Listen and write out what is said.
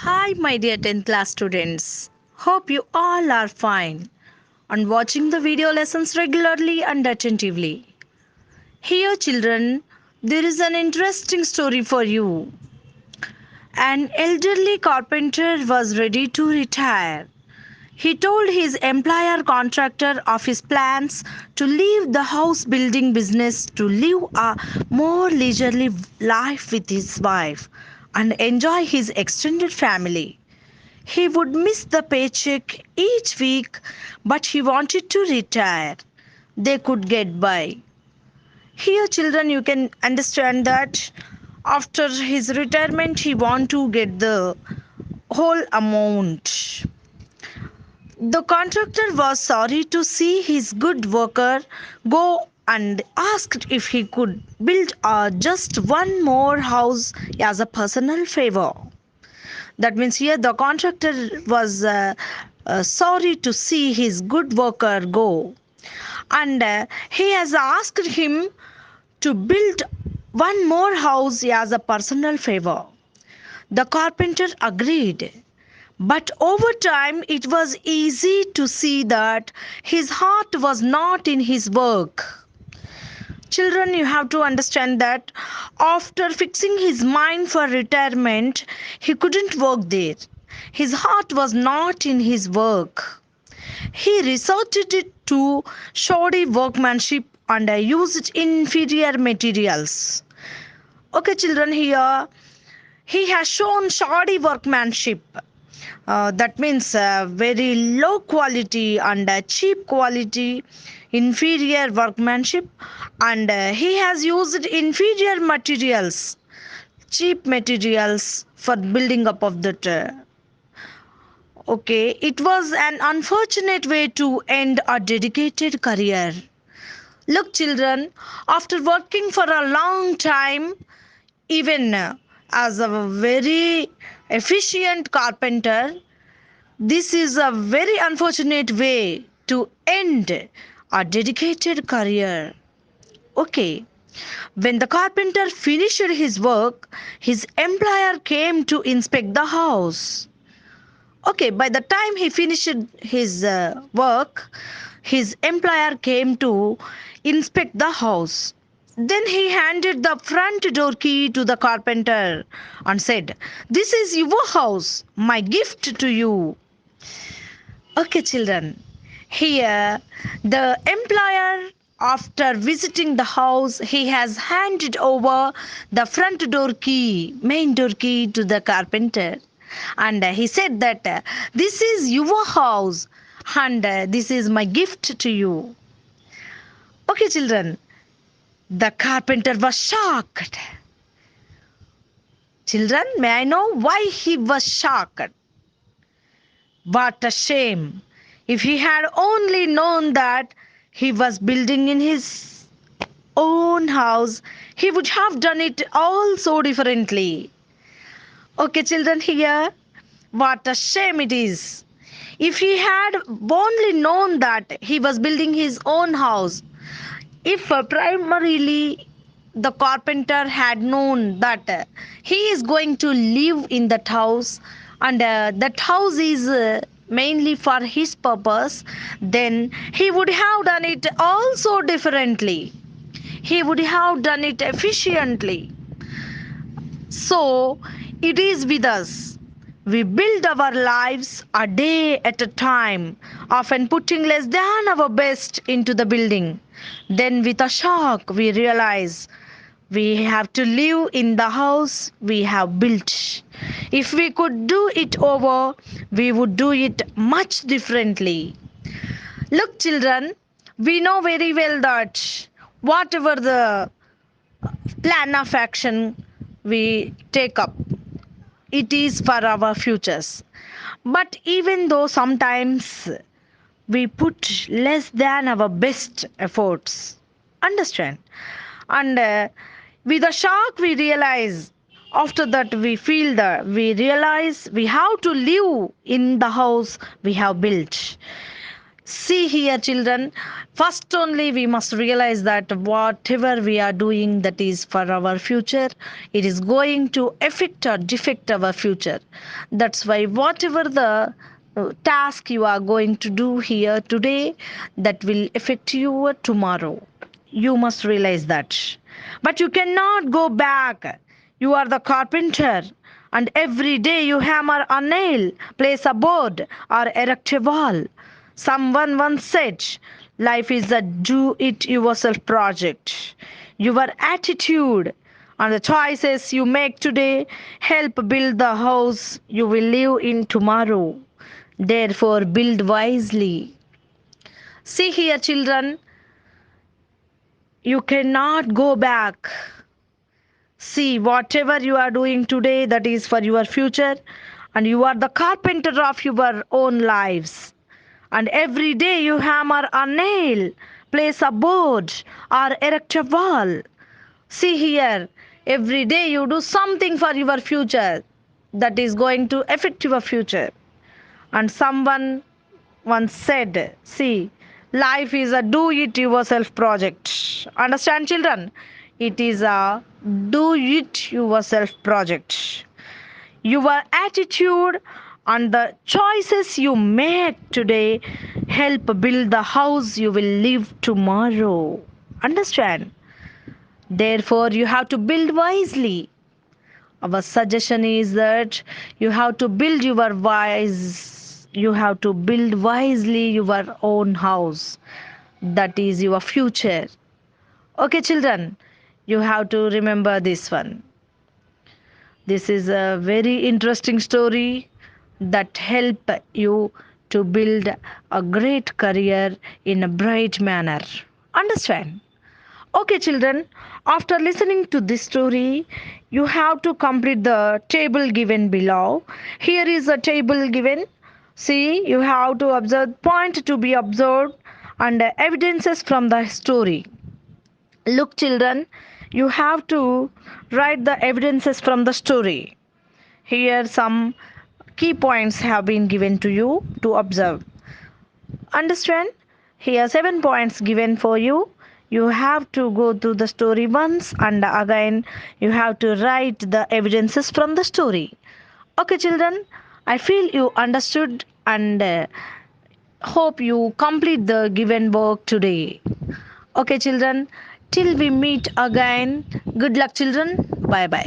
Hi, my dear 10th class students. Hope you all are fine and watching the video lessons regularly and attentively. Here, children, there is an interesting story for you. An elderly carpenter was ready to retire. He told his employer contractor of his plans to leave the house building business to live a more leisurely life with his wife and enjoy his extended family. He would miss the paycheck each week, but he wanted to retire. They could get by. Here, children, you can understand that after his retirement, he want to get the whole amount. The contractor was sorry to see his good worker go and asked if he could build just one more house as a personal favor. That means here the contractor was sorry to see his good worker go, and he has asked him to build one more house as a personal favor. The carpenter agreed, but over time it was easy to see that his heart was not in his work. Children, you have to understand that after fixing his mind for retirement, he couldn't work there. His heart was not in his work. He resorted to shoddy workmanship and used inferior materials. Okay, children, here he has shown shoddy workmanship. That means very low quality and cheap quality, inferior workmanship, and he has used inferior materials, cheap materials for building up of that. Okay, it was an unfortunate way to end a dedicated career. Look, children, after working for a long time, even as a very efficient carpenter, this is a very unfortunate way to end a dedicated career. Okay, when the carpenter finished his work, his employer came to inspect the house. Okay, by the time he finished his work, his employer came to inspect the house. Then he handed the front door key to the carpenter and said, "This is your house, my gift to you." Okay, children. Here, the employer, after visiting the house, he has handed over the front door key, main door key to the carpenter. And he said that this is your house and this is my gift to you. Okay, children. The carpenter was shocked. Children, may I know why he was shocked? What a shame. If he had only known that he was building in his own house, he would have done it all so differently. Okay, children, here, what a shame it is. If he had only known that he was building his own house, if primarily the carpenter had known that he is going to live in that house and that house is mainly for his purpose, then he would have done it also differently. He would have done it efficiently. So it is with us. We build our lives a day at a time, often putting less than our best into the building. Then, with a shock, we realize we have to live in the house we have built. If we could do it over, we would do it much differently. Look, children, we know very well that whatever the plan of action we take up, it is for our futures. But even though sometimes we put less than our best efforts, understand? And with a shock, we realize after that we feel that we realize we have to live in the house we have built. See here, children. First, only we must realize that whatever we are doing that is for our future, it is going to affect or defect our future. That's why, whatever the task you are going to do here today, that will affect you tomorrow. You must realize that. But you cannot go back. You are the carpenter, and every day you hammer a nail, place a board, or erect a wall. Someone once said, life is a do it yourself project. Your attitude and the choices you make today help build the house you will live in tomorrow. Therefore, build wisely. See here, children, you cannot go back. See, whatever you are doing today, that is for your future, and you are the carpenter of your own lives. And every day you hammer a nail, place a board, or erect a wall. See here, every day you do something for your future that is going to affect your future. And someone once said, see, life is a do it yourself project. Understand, children? It is a do it yourself project. Your attitude and the choices you make today help build the house you will live tomorrow. Understand? Therefore, you have to build wisely. Our suggestion is that you have to build your wise, you have to build wisely your own house. That is your future. Okay, children, you have to remember this one. This is a very interesting story that help you to build a great career in a bright manner. Understand? Okay, children, after listening to this story, you have to complete the table given below. Here is a table given. See, you have to observe point to be observed and evidences from the story. Look, children, you have to write the evidences from the story. Here, some key points have been given to you to observe. Understand? Here, 7 points given for you. You have to go through the story once and again you have to write the evidences from the story. Okay, children, I feel you understood and hope you complete the given work today. Okay, children, till we meet again. Good luck, children. Bye bye.